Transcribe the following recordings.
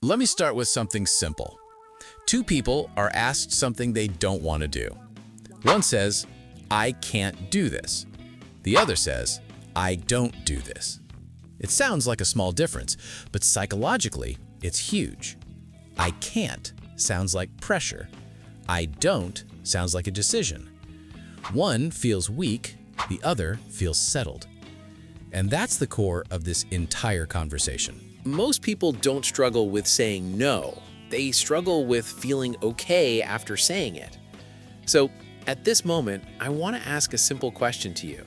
Let me start with something simple. Two people are asked something they don't want to do. One says, "I can't do this." The other says, "I don't do this." It sounds like a small difference, but psychologically, it's huge. "I can't" sounds like pressure. "I don't" sounds like a decision. One feels weak, the other feels settled. And that's the core of this entire conversation. Most people don't struggle with saying no. They struggle with feeling okay after saying it. So, at this moment, I want to ask a simple question to you.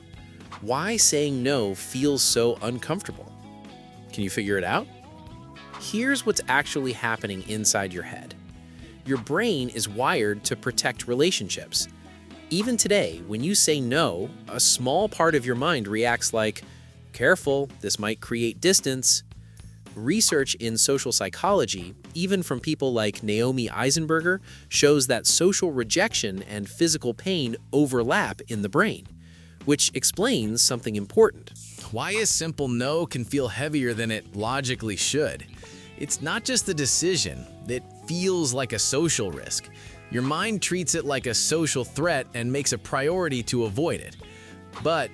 Why saying no feels so uncomfortable? Can you figure it out? Here's what's actually happening inside your head. Your brain is wired to protect relationships. Even today, when you say no, a small part of your mind reacts like, "Careful, this might create distance." Research in social psychology, even from people like Naomi Eisenberger, shows that social rejection and physical pain overlap in the brain, which explains something important. Why a simple no can feel heavier than it logically should. It's not just the decision, it feels like a social risk. Your mind treats it like a social threat and makes a priority to avoid it. But,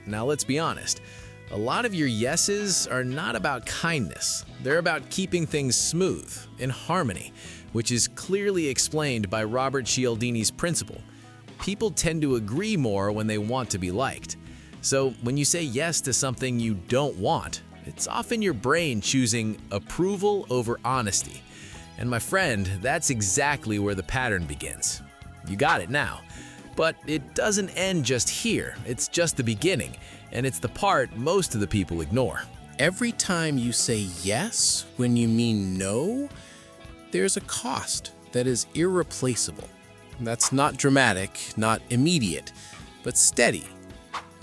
now let's be honest. A lot of your yeses are not about kindness. They're about keeping things smooth, in harmony, which is clearly explained by Robert Cialdini's principle. People tend to agree more when they want to be liked. So when you say yes to something you don't want, it's often your brain choosing approval over honesty. And my friend, that's exactly where the pattern begins. You got it now. But it doesn't end just here. It's just the beginning, and it's the part most of the people ignore. Every time you say yes when you mean no, there's a cost that is irreplaceable. That's not dramatic, not immediate, but steady.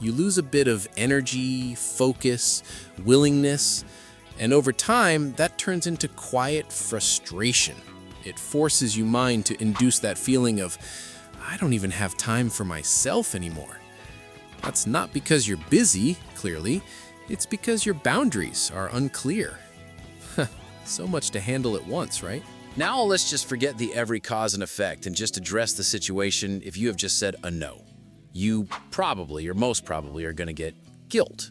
You lose a bit of energy, focus, willingness, and over time, that turns into quiet frustration. It forces your mind to induce that feeling of, "I don't even have time for myself anymore." That's not because you're busy, clearly. It's because your boundaries are unclear. So much to handle at once, right? Now let's just forget the every cause and effect and just address the situation if you have just said a no. You probably, or most probably, are going to get guilt.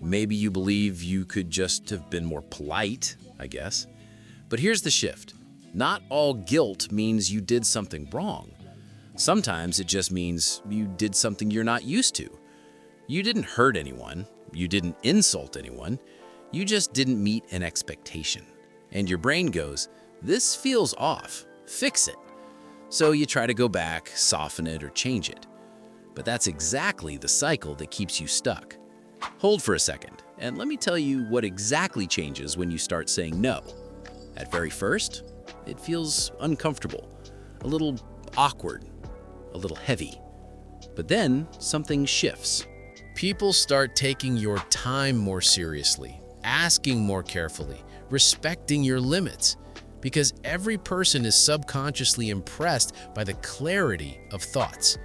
Maybe you believe you could just have been more polite, I guess. But here's the shift. Not all guilt means you did something wrong. Sometimes it just means you did something you're not used to. You didn't hurt anyone. You didn't insult anyone. You just didn't meet an expectation. And your brain goes, "This feels off. Fix it." So you try to go back, soften it, or change it. But that's exactly the cycle that keeps you stuck. Hold for a second, and let me tell you what exactly changes when you start saying no. At very first, it feels uncomfortable, a little awkward, a little heavy. But then something shifts. People start taking your time more seriously, asking more carefully, respecting your limits, because every person is subconsciously impressed by the clarity of thoughts.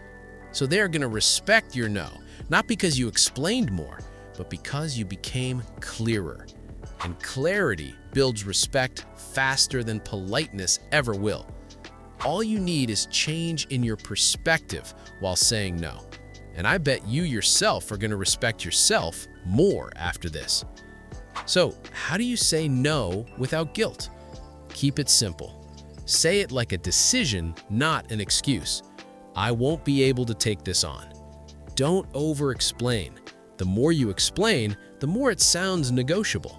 So they're going to respect your no, not because you explained more, but because you became clearer. And clarity builds respect faster than politeness ever will. All you need is change in your perspective while saying no. And I bet you yourself are going to respect yourself more after this. So, how do you say no without guilt? Keep it simple. Say it like a decision, not an excuse. "I won't be able to take this on." Don't over-explain. The more you explain, the more it sounds negotiable.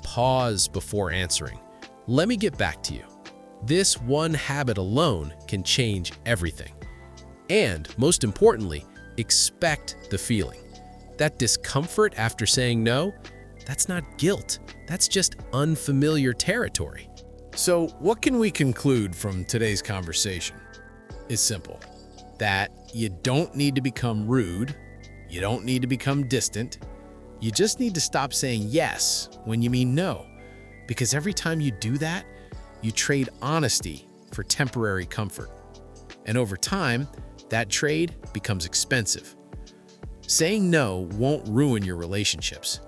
Pause before answering. Let me get back to you. This one habit alone can change everything. And, most importantly, expect the feeling. That discomfort after saying no, that's not guilt. That's just unfamiliar territory. So, what can we conclude from today's conversation? It's simple. That you don't need to become rude. You don't need to become distant. You just need to stop saying yes when you mean no. Because every time you do that, you trade honesty for temporary comfort. And over time, that trade becomes expensive. Saying no won't ruin your relationships,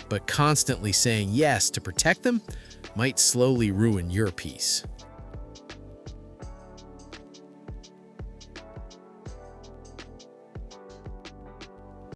but constantly saying yes to protect them, might slowly ruin your peace.